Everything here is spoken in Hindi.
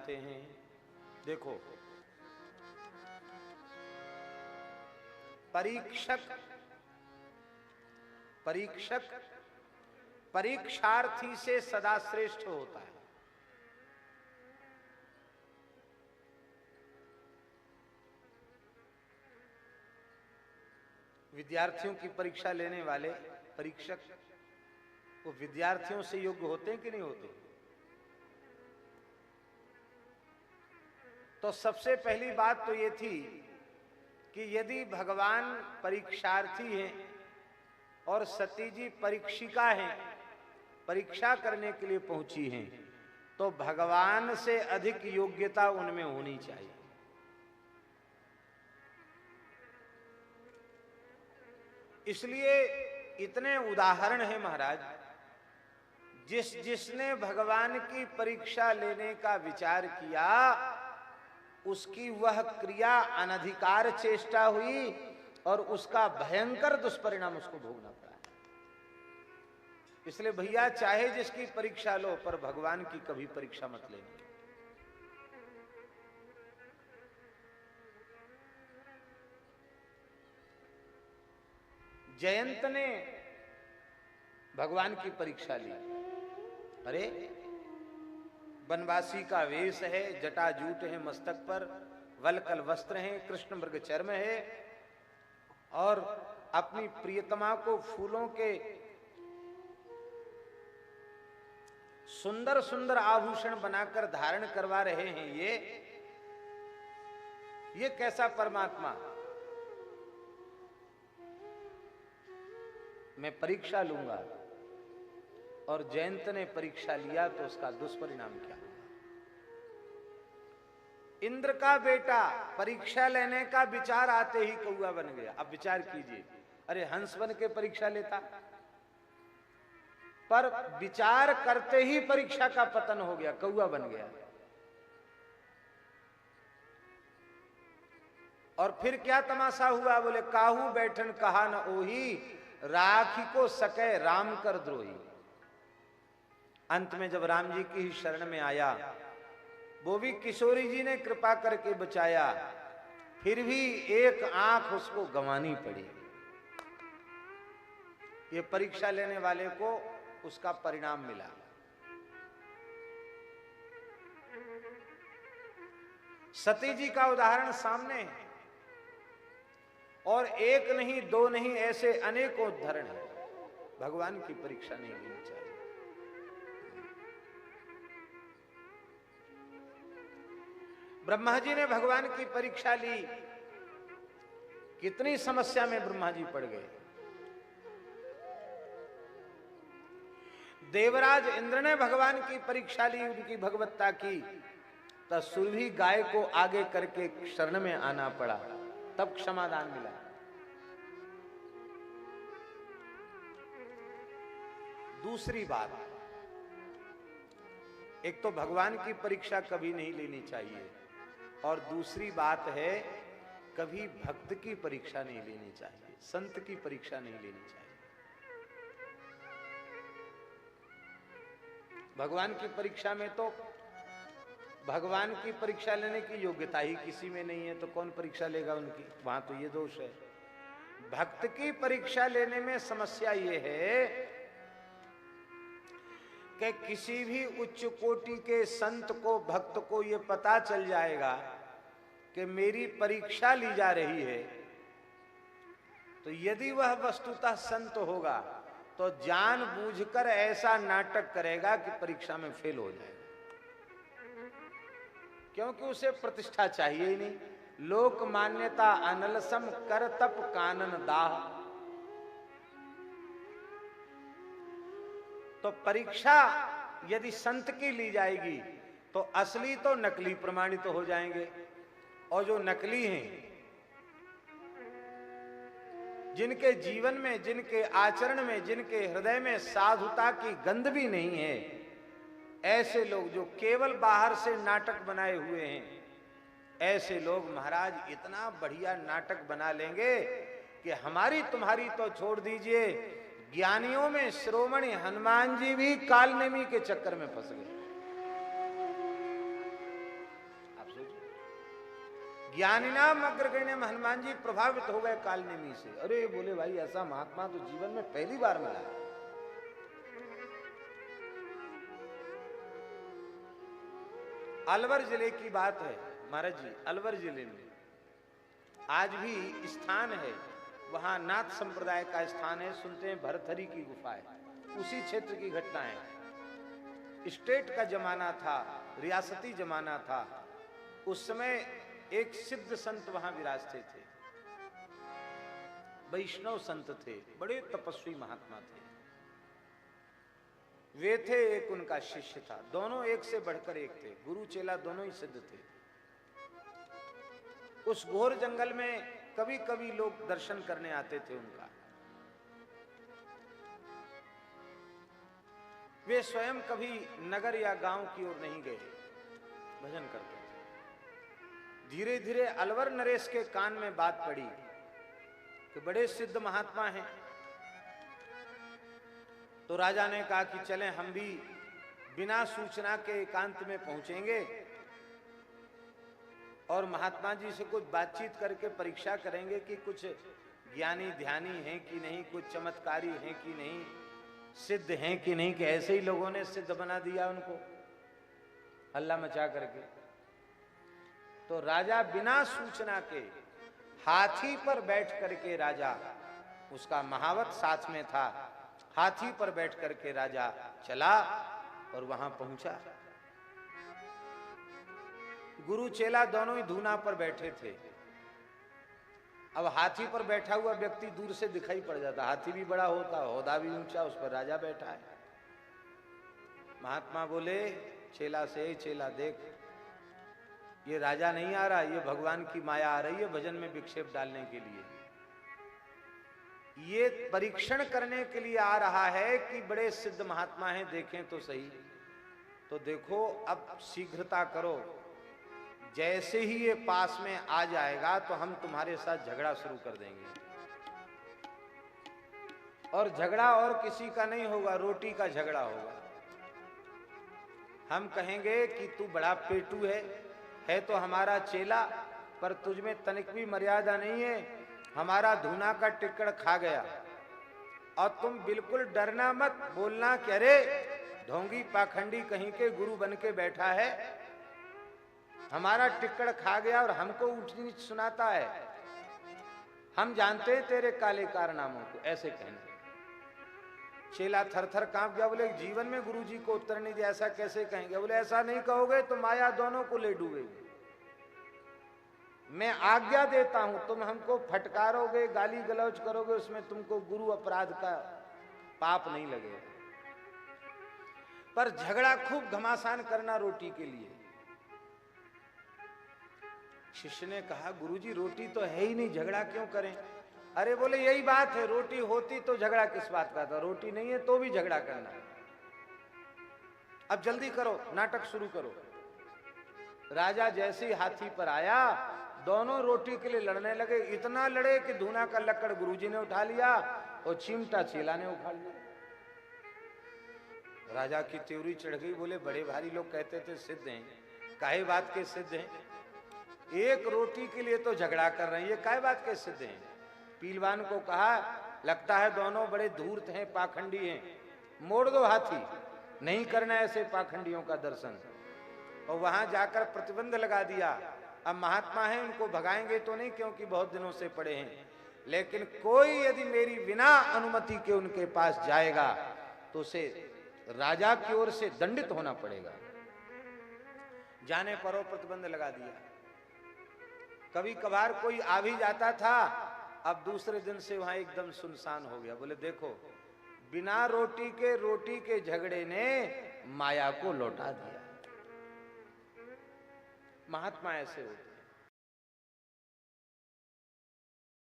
जानते हैं। देखो, परीक्षक परीक्षार्थी से सदा श्रेष्ठ होता है। विद्यार्थियों की परीक्षा लेने वाले परीक्षक वो विद्यार्थियों से योग्य होते हैं कि नहीं होते? तो सबसे पहली बात तो ये थी कि यदि भगवान परीक्षार्थी हैं और सती जी परीक्षिका हैं, परीक्षा करने के लिए पहुंची हैं, तो भगवान से अधिक योग्यता उनमें होनी चाहिए। इसलिए इतने उदाहरण हैं महाराज, जिसने भगवान की परीक्षा लेने का विचार किया उसकी वह क्रिया अनधिकार चेष्टा हुई और उसका भयंकर दुष्परिणाम उसको भोगना पड़ा। इसलिए भैया चाहे जिसकी परीक्षा लो, पर भगवान की कभी परीक्षा मत लेना। जयंत ने भगवान की परीक्षा ली। अरे वनवासी का वेश है, जटाजूट है मस्तक पर, वलकल वस्त्र हैं, कृष्ण मृग चर्म है, और अपनी प्रियतमा को फूलों के सुंदर सुंदर आभूषण बनाकर धारण करवा रहे हैं। ये कैसा परमात्मा? मैं परीक्षा लूंगा। और जयंत ने परीक्षा लिया तो उसका दुष्परिणाम क्या हुआ? इंद्र का बेटा परीक्षा लेने का विचार आते ही कौआ बन गया। अब विचार कीजिए, अरे हंस बन के परीक्षा लेता, पर विचार करते ही परीक्षा का पतन हो गया, कौआ बन गया। और फिर क्या तमाशा हुआ? बोले काहू बैठन कहा न ओही, राखी को सके राम कर द्रोही। अंत में जब राम जी की ही शरण में आया, वो भी किशोरी जी ने कृपा करके बचाया, फिर भी एक आंख उसको गंवानी पड़ी। ये परीक्षा लेने वाले को उसका परिणाम मिला। सती जी का उदाहरण सामने है, और एक नहीं दो नहीं, ऐसे अनेकों उदाहरण हैं। भगवान की परीक्षा नहीं लेनी चाहिए। ब्रह्मा जी ने भगवान की परीक्षा ली, कितनी समस्या में ब्रह्मा जी पड़ गए। देवराज इंद्र ने भगवान की परीक्षा ली, उनकी भगवत्ता की, तब सुरभि गाय को आगे करके शरण में आना पड़ा, तब क्षमादान मिला। दूसरी बात, एक तो भगवान की परीक्षा कभी नहीं लेनी चाहिए, और दूसरी बात है कभी भक्त की परीक्षा नहीं लेनी चाहिए, संत की परीक्षा नहीं लेनी चाहिए। भगवान की परीक्षा में तो भगवान की परीक्षा लेने की योग्यता ही किसी में नहीं है, तो कौन परीक्षा लेगा उनकी? वहां तो ये दोष है। भक्त की परीक्षा लेने में समस्या ये है कि किसी भी उच्च कोटि के संत को, भक्त को ये पता चल जाएगा कि मेरी परीक्षा ली जा रही है, तो यदि वह वस्तुतः संत होगा तो जानबूझकर ऐसा नाटक करेगा कि परीक्षा में फेल हो जाएगा, क्योंकि उसे प्रतिष्ठा चाहिए ही नहीं। लोक मान्यता अनलसम कर तप कानन दाह। तो परीक्षा यदि संत की ली जाएगी तो असली तो नकली प्रमाणित हो जाएंगे, और जो नकली हैं, जिनके जीवन में, जिनके आचरण में, जिनके हृदय में साधुता की गंध भी नहीं है, ऐसे लोग जो केवल बाहर से नाटक बनाए हुए हैं, ऐसे लोग महाराज इतना बढ़िया नाटक बना लेंगे कि हमारी तुम्हारी तो छोड़ दीजिए, ज्ञानियों में शिरोमणि हनुमान जी भी कालनेमी के चक्कर में फंस गए। ज्ञानिनाम अग्रगण्यम, हनुमान जी प्रभावित हो गए कालनेमी से। अरे बोले भाई ऐसा महात्मा तो जीवन में पहली बार मिला। अलवर जिले की बात है महाराज जी, अलवर जिले में आज भी स्थान है, वहां नाथ संप्रदाय का स्थान है, सुनते हैं भरथरी की गुफा है, उसी क्षेत्र की घटना है। स्टेट का जमाना था, रियासती जमाना था। उस समय एक सिद्ध संत वहां विराजते थे, वैष्णव संत थे, बड़े तपस्वी महात्मा थे। वे थे, एक उनका शिष्य था, दोनों एक से बढ़कर एक थे, गुरु चेला दोनों ही सिद्ध थे। उस घोर जंगल में कभी कभी लोग दर्शन करने आते थे उनका। वे स्वयं कभी नगर या गांव की ओर नहीं गए, भजन करते थे। धीरे धीरे अलवर नरेश के कान में बात पड़ी कि बड़े सिद्ध महात्मा हैं। तो राजा ने कहा कि चलें हम भी बिना सूचना के एकांत में पहुंचेंगे और महात्मा जी से कुछ बातचीत करके परीक्षा करेंगे कि कुछ ज्ञानी ध्यानी हैं कि नहीं, कुछ चमत्कारी हैं कि नहीं, सिद्ध हैं कि नहीं, कि ऐसे ही लोगों ने सिद्ध बना दिया उनको हल्ला मचा करके। तो राजा बिना सूचना के हाथी पर बैठ करके, राजा उसका महावत साथ में था, हाथी पर बैठ करके राजा चला और वहां पहुंचा। गुरु चेला दोनों ही धूना पर बैठे थे। अब हाथी पर बैठा हुआ व्यक्ति दूर से दिखाई पड़ जाता, हाथी भी बड़ा होता, होदा भी ऊंचा, उस पर राजा बैठा है। महात्मा बोले चेला से, चेला देख ये राजा नहीं आ रहा, ये भगवान की माया आ रही है भजन में विक्षेप डालने के लिए। ये परीक्षण करने के लिए आ रहा है कि बड़े सिद्ध महात्मा हैं, देखें तो सही। तो देखो अब शीघ्रता करो, जैसे ही ये पास में आ जाएगा तो हम तुम्हारे साथ झगड़ा शुरू कर देंगे। और झगड़ा और किसी का नहीं होगा, रोटी का झगड़ा होगा। हम कहेंगे कि तू बड़ा पेटू है तो हमारा चेला, पर तुझ में तनिक भी मर्यादा नहीं है, हमारा धूना का टिक्कड़ खा गया। और तुम बिल्कुल डरना मत, बोलना कि अरे ढोंगी पाखंडी कहीं के गुरु बन के बैठा है, हमारा टिक्कड़ खा गया और हमको ऊंच नीच सुनाता है, हम जानते हैं तेरे काले कारनामों को, ऐसे कहना। चेला थर-थर कांप गया, बोले जीवन में गुरुजी को उत्तर नहीं दिया, ऐसा कैसे कहेंगे? बोले ऐसा नहीं कहोगे तो माया दोनों को ले डूबेगी। मैं आज्ञा देता हूं, तुम हमको फटकारोगे, गाली गलौज करोगे, उसमें तुमको गुरु अपराध का पाप नहीं लगेगा, पर झगड़ा खूब घमासान करना रोटी के लिए। शिष्य ने कहा गुरुजी रोटी तो है ही नहीं, झगड़ा क्यों करें? अरे बोले यही बात है, रोटी होती तो झगड़ा किस बात का था, रोटी नहीं है तो भी झगड़ा करना। अब जल्दी करो, नाटक शुरू करो। राजा जैसे ही हाथी पर आया, दोनों रोटी के लिए लड़ने लगे। इतना लड़े कि धूना का लक्कड़ गुरुजी ने उठा लिया और चिमटा चेला ने उखाड़ लिया। राजा की त्योरी चढ़ गई, बोले बड़े भारी लोग कहते थे सिद्ध हैं, काहे बात के सिद्ध हैं? एक रोटी के लिए तो झगड़ा कर रहे हैं, ये काहे बात के सिद्ध हैं? पीलवान को कहा लगता है दोनों बड़े धूर्त हैं, पाखंडी हैं, मोड़ दो हाथी, नहीं करना ऐसे पाखंडियों का दर्शन। और वहां जाकर प्रतिबंध लगा दिया। अब महात्मा हैं, उनको भगाएंगे तो नहीं क्योंकि बहुत दिनों से पड़े हैं, लेकिन कोई यदि मेरी बिना अनुमति के उनके पास जाएगा तो उसे राजा की ओर से दंडित होना पड़ेगा। जाने पर प्रतिबंध लगा दिया। कभी कभार कोई आ भी जाता था, अब दूसरे दिन से वहां एकदम सुनसान हो गया। बोले देखो बिना रोटी के झगड़े ने माया को लौटा दिया। महात्मा ऐसे होते।